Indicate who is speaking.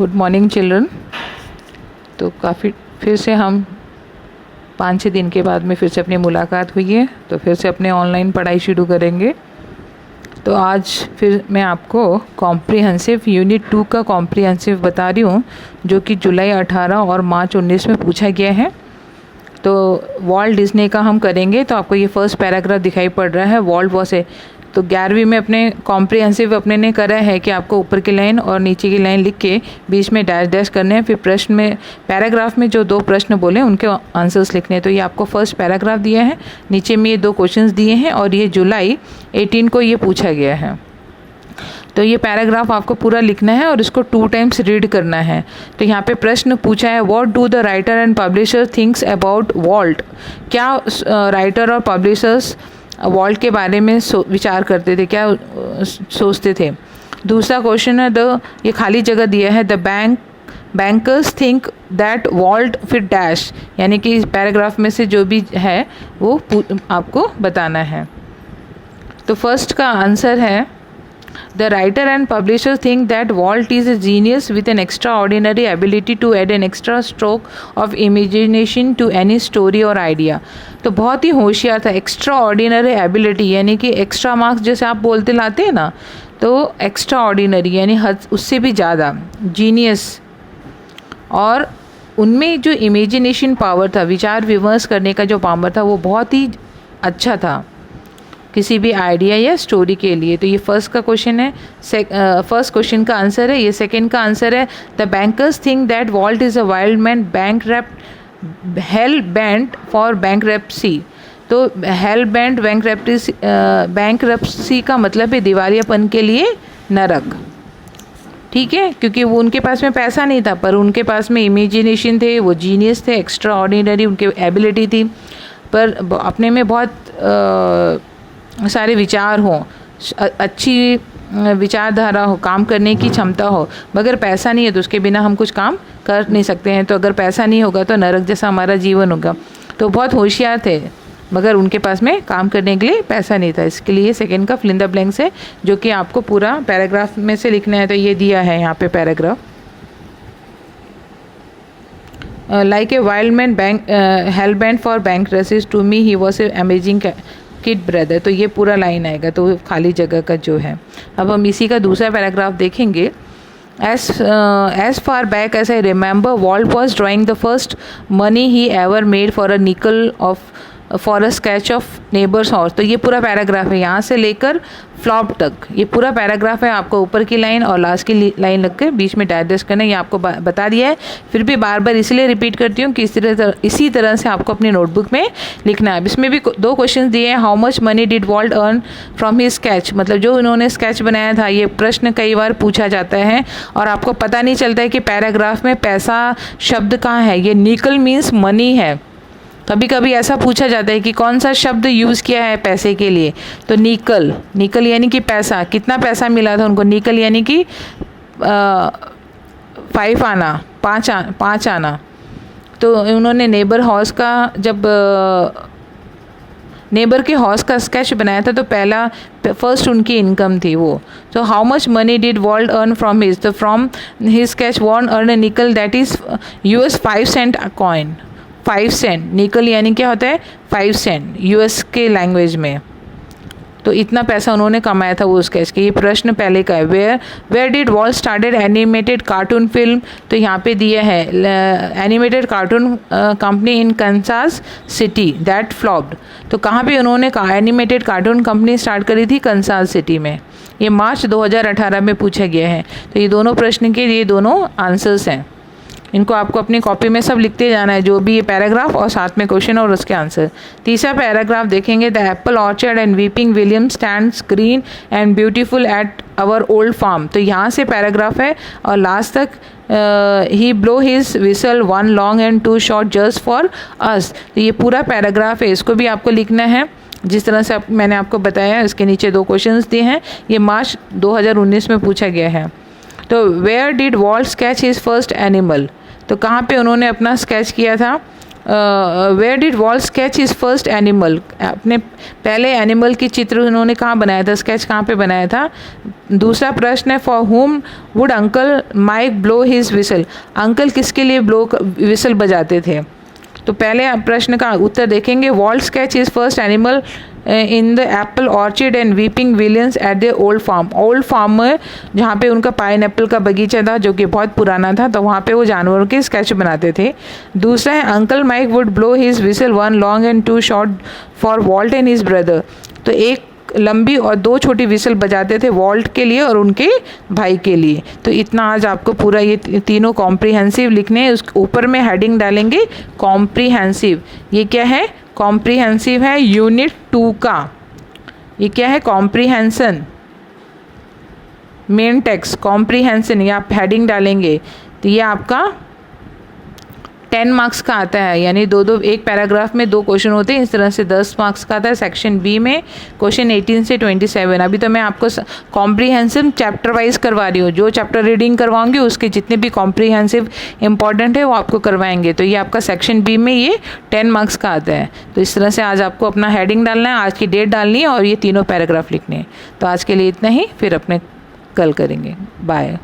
Speaker 1: Good morning children. तो काफ़ी फिर से हम 5-6 दिन के बाद में फिर से अपनी मुलाकात हुई है, तो फिर से अपने ऑनलाइन पढ़ाई शुरू करेंगे। तो आज फिर मैं आपको कॉम्प्रिहेंसिव यूनिट 2 का कॉम्प्रिहेंसिव बता रही हूँ, जो कि जुलाई 18 और मार्च 19 में पूछा गया है। तो वॉल्ट डिज्नी का हम करेंगे। तो आपको ये फर्स्ट पैराग्राफ दिखाई पड़ रहा है, वॉल्ट वॉज ए। तो 11वीं में अपने कॉम्प्रिहेंसिव अपने ने करा है कि आपको ऊपर की लाइन और नीचे की लाइन लिख के बीच में डैश डैश करने हैं। फिर प्रश्न में पैराग्राफ में जो 2 प्रश्न बोले उनके आंसर्स लिखने हैं। तो ये आपको फर्स्ट पैराग्राफ दिया है, नीचे में ये 2 क्वेश्चंस दिए हैं और ये जुलाई 18 को ये पूछा गया है। तो ये पैराग्राफ आपको पूरा लिखना है और इसको 2 टाइम्स रीड करना है। तो यहाँ पे प्रश्न पूछा है, what do the writer and publisher thinks about Walt. क्या राइटर और पब्लिशर्स वॉल्ट के बारे में विचार करते थे, क्या सोचते थे। दूसरा क्वेश्चन है ये खाली जगह दिया है, the bankers think that Walt फिर डैश, यानी कि इस पैराग्राफ में से जो भी है वो आपको बताना है। तो फर्स्ट का आंसर है, The writer and publisher think that Walt is a genius with an extraordinary ability to add an extra stroke of imagination to any story or idea। तो बहुत ही होशियार था। extraordinary ability यानी कि एक्स्ट्रा मार्क्स जैसे आप बोलते लाते हैं ना, तो extraordinary यानी हद उससे भी ज़्यादा, जीनियस। और उनमें जो इमेजिनेशन पावर था, विचार विमर्श करने का जो पावर था, वो बहुत ही अच्छा था किसी भी आइडिया या स्टोरी के लिए। तो ये फर्स्ट का क्वेश्चन है, फर्स्ट क्वेश्चन का आंसर है। ये सेकंड का आंसर है, the bankers think that Walt is a wild man hell bent for bankruptcy. तो हेल बेंट बैंकरप्सी का मतलब है दिवालियापन के लिए नरक, ठीक है। क्योंकि वो उनके पास में पैसा नहीं था, पर उनके पास में इमेजिनेशन थे, वो जीनियस थे, एक्स्ट्रा ऑर्डिनरी उनके एबिलिटी थी, पर अपने में बहुत सारे विचार हों, अच्छी विचारधारा हो, काम करने की क्षमता हो, मगर पैसा नहीं है तो उसके बिना हम कुछ काम कर नहीं सकते हैं। तो अगर पैसा नहीं होगा तो नरक जैसा हमारा जीवन होगा। तो बहुत होशियार थे, मगर उनके पास में काम करने के लिए पैसा नहीं था। इसके लिए सेकंड का फिल इन द ब्लैंक्स है, जो कि आपको पूरा पैराग्राफ में से लिखना है। तो ये दिया है यहाँ पे paragraph, like a wild man hell bent for bankruptcy, to me he was a amazing kid brother. तो ये पूरा लाइन आएगा, तो खाली जगह का जो है। अब हम इसी का दूसरा पैराग्राफ देखेंगे। As far back as I remember, Walt was drawing the first money he ever made for a nickel for a sketch of neighbor's house। तो ये पूरा पैराग्राफ है, यहाँ से लेकर फ्लॉप तक ये पूरा पैराग्राफ है। आपको ऊपर की लाइन और लास्ट की लाइन लग के बीच में डैश करना, ये आपको बता दिया है। फिर भी बार बार इसलिए रिपीट करती हूँ कि इसी तरह से आपको अपनी नोटबुक में लिखना है। इसमें भी 2 क्वेश्चन दिए हैं, how much money did Walt earn from his sketch, मतलब जो उन्होंने स्केच बनाया था। ये प्रश्न कई बार पूछा जाता है और आपको पता नहीं चलता है कि पैराग्राफ में पैसा शब्द कहाँ है। ये निकल मीन्स मनी है। कभी कभी ऐसा पूछा जाता है कि कौन सा शब्द यूज़ किया है पैसे के लिए, तो निकल यानी कि पैसा, कितना पैसा मिला था उनको। निकल यानी कि 5 आना, 5 आना। तो उन्होंने नेबर हाउस का जब नेबर के हाउस का स्केच बनाया था, तो फर्स्ट उनकी इनकम थी वो। तो how much money did Walt earn from his, तो from his sketch Walt earn a nickel that is US 5 cent a coin. 5 cent nickel यानी क्या होता है, 5 सेंट US के लैंग्वेज में। तो इतना पैसा उन्होंने कमाया था वो स्केच के। ये प्रश्न पहले का है, where did Walt started animated cartoon film. तो यहाँ पे दिया है animated cartoon company in Kansas City that flopped. तो कहाँ पे उन्होंने एनिमेटेड कार्टून कंपनी स्टार्ट करी थी, कंसास सिटी में। ये मार्च 2018 में पूछा गया है। तो ये दोनों प्रश्न के ये दोनों आंसर्स हैं। इनको आपको अपनी कॉपी में सब लिखते जाना है, जो भी ये पैराग्राफ और साथ में क्वेश्चन और उसके आंसर। तीसरा पैराग्राफ देखेंगे, the apple orchard and weeping willow stands green and beautiful at our old farm. तो यहाँ से पैराग्राफ है और लास्ट तक ही blow his whistle 1 long and 2 short just for us. तो ये पूरा पैराग्राफ है, इसको भी आपको लिखना है जिस तरह से मैंने आपको बताया। इसके नीचे 2 क्वेश्चंस दिए हैं, ये मार्च 2019 में पूछा गया है। तो where did Walt sketch his first animal. तो कहाँ पे उन्होंने अपना स्केच किया था, where did Walt sketch his first animal, अपने पहले एनिमल की चित्र उन्होंने कहाँ बनाया था, स्केच कहाँ पे बनाया था। दूसरा प्रश्न है फॉर हुम would uncle mic blow his whistle, uncle किसके लिए ब्लो विसल बजाते थे। तो पहले प्रश्न का उत्तर देखेंगे, Walt sketch his first animal in the apple orchard and weeping willows at the old farm, old farm में जहाँ पे उनका पाइन एप्पल का बगीचा था जो कि बहुत पुराना था, तो वहाँ पे वो जानवरों के स्केच बनाते थे। दूसरा है uncle Mike would blow his whistle one long and two short for Walt and his brother, तो एक लंबी और दो छोटी विसल बजाते थे वॉल्ट के लिए और उनके भाई के लिए। तो इतना आज आपको पूरा ये तीनों कॉम्प्रिहेंसिव लिखने हैं। उस ऊपर में हेडिंग डालेंगे कॉम्प्रिहेंसिव, ये क्या है, कॉम्प्रिहेंसिव है यूनिट 2 का। ये क्या है, कॉम्प्रिहेंसन, मेन टेक्स्ट कॉम्प्रिहेंसन, ये आप हेडिंग डालेंगे तो ये आपका 10 मार्क्स का आता है, यानी दो एक पैराग्राफ में 2 क्वेश्चन होते हैं, इस तरह से 10 मार्क्स का आता है। सेक्शन बी में क्वेश्चन 18 से 27। अभी तो मैं आपको कॉम्प्रिहेंसिव चैप्टर वाइज करवा रही हूँ, जो चैप्टर रीडिंग करवाऊंगी उसके जितने भी कॉम्प्रिहेंसिव इंपॉर्टेंट है वो आपको करवाएंगे। तो ये आपका सेक्शन बी में ये 10 मार्क्स का आता है। तो इस तरह से आज आपको अपना हेडिंग डालना है, आज की डेट डालनी है और ये तीनों पैराग्राफ लिखने हैं। तो आज के लिए इतना ही, फिर अपने कल करेंगे। बाय।